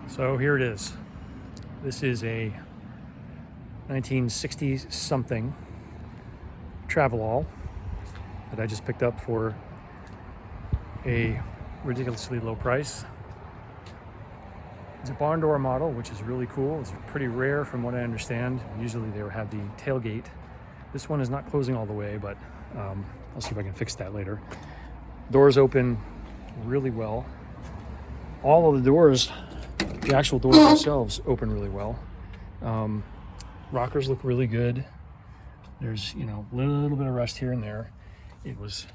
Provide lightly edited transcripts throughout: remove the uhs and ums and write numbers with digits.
So here it is. This is a 1960 something Travelall that I just picked up for a ridiculously low price. It's a barn door model, which is really cool. It's pretty rare from what I understand. Usually they have the tailgate. This one is not closing all the way, but I'll see if I can fix that later. Doors open really well. All of the doors, the actual doors themselves, open really well. Rockers look really good. There's, you know, a little bit of rust here and there. It was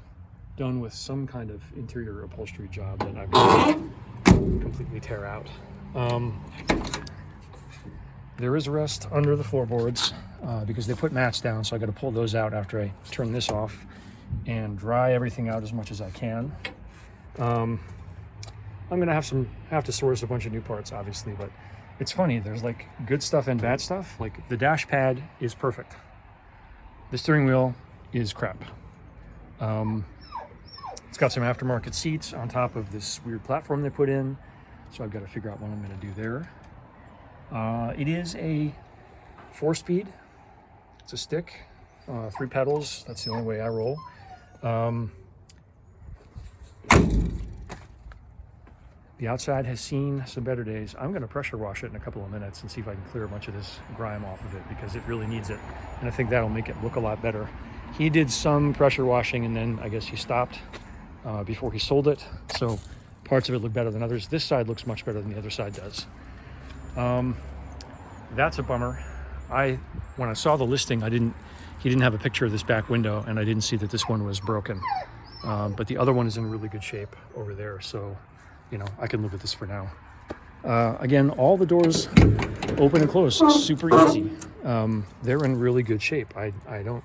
done with some kind of interior upholstery job that I would completely tear out. There is rust under the floorboards because they put mats down, so I got to pull those out after I turn this off and dry everything out as much as I can. I'm gonna have to source a bunch of new parts, obviously, but it's funny, there's like good stuff and bad stuff. Like the dash pad is perfect. The steering wheel is crap. It's got some aftermarket seats on top of this weird platform they put in, so I've got to figure out what I'm gonna do there. It is a 4-speed. It's a stick, 3 pedals. That's the only way I roll. The outside has seen some better days. I'm going to pressure wash it in a couple of minutes and see if I can clear a bunch of this grime off of it, because it really needs it. And I think that'll make it look a lot better. He did some pressure washing and then I guess he stopped before he sold it. So parts of it look better than others. This side looks much better than the other side does. That's a bummer. When I saw the listing, he didn't have a picture of this back window, and I didn't see that this one was broken. But the other one is in really good shape over there, so you know, I can live with this for now. Again, all the doors open and close super easy. They're in really good shape. I don't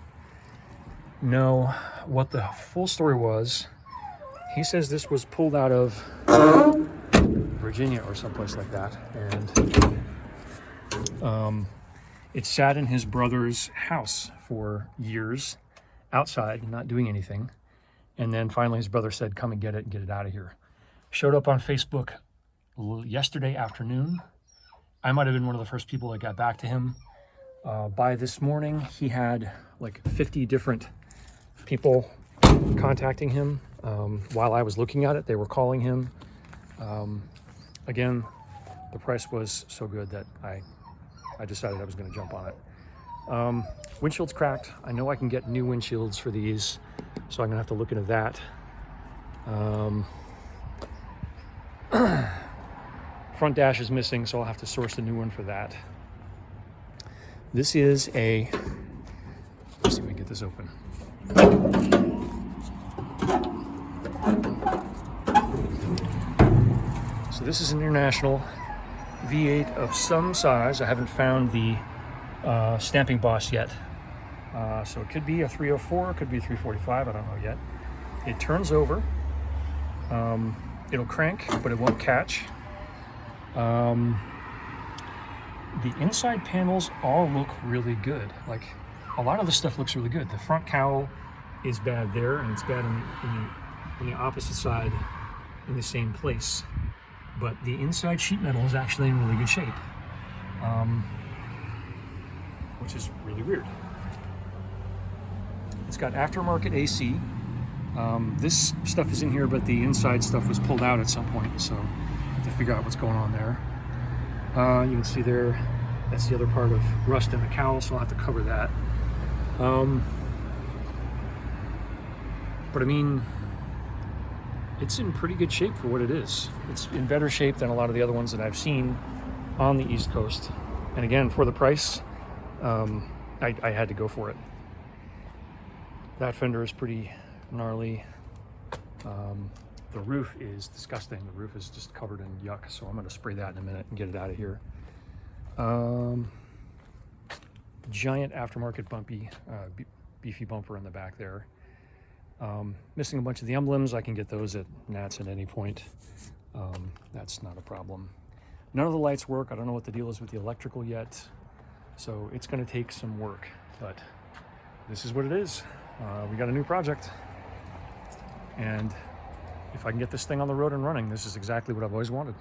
know what the full story was. He says this was pulled out of Virginia or someplace like that, and it sat in his brother's house for years outside, not doing anything. And then finally his brother said, come and get it and get it out of here. Showed up on Facebook yesterday afternoon. I might have been one of the first people that got back to him. By this morning, he had like 50 different people contacting him. While I was looking at it, they were calling him. Again, the price was so good that I decided I was going to jump on it. Windshield's cracked. I know I can get new windshields for these, so I'm going to have to look into that. Front dash is missing, so I'll have to source a new one for that. This is a, let's see if we can get this open. So this is an International V8 of some size. I haven't found the stamping boss yet. So it could be a 304, it could be a 345, I don't know yet. It turns over. It'll crank, but it won't catch. The inside panels all look really good. Like, a lot of the stuff looks really good. The front cowl is bad there, and it's bad on the opposite side in the same place. But the inside sheet metal is actually in really good shape, which is really weird. It's got aftermarket AC. This stuff is in here, but the inside stuff was pulled out at some point, so I have to figure out what's going on there. You can see there, that's the other part of rust in the cowl, so I'll have to cover that. But I mean, it's in pretty good shape for what it is. It's in better shape than a lot of the other ones that I've seen on the East Coast. And again, for the price, I had to go for it. That fender is pretty gnarly. The roof is disgusting. The roof is just covered in yuck, so I'm going to spray that in a minute and get it out of here. Giant aftermarket beefy bumper in the back there. Missing a bunch of the emblems. I can get those at Nats at any point. That's not a problem. None of the lights work. I don't know what the deal is with the electrical yet, so it's going to take some work, but this is what it is. We got a new project, and if I can get this thing on the road and running, this is exactly what I've always wanted.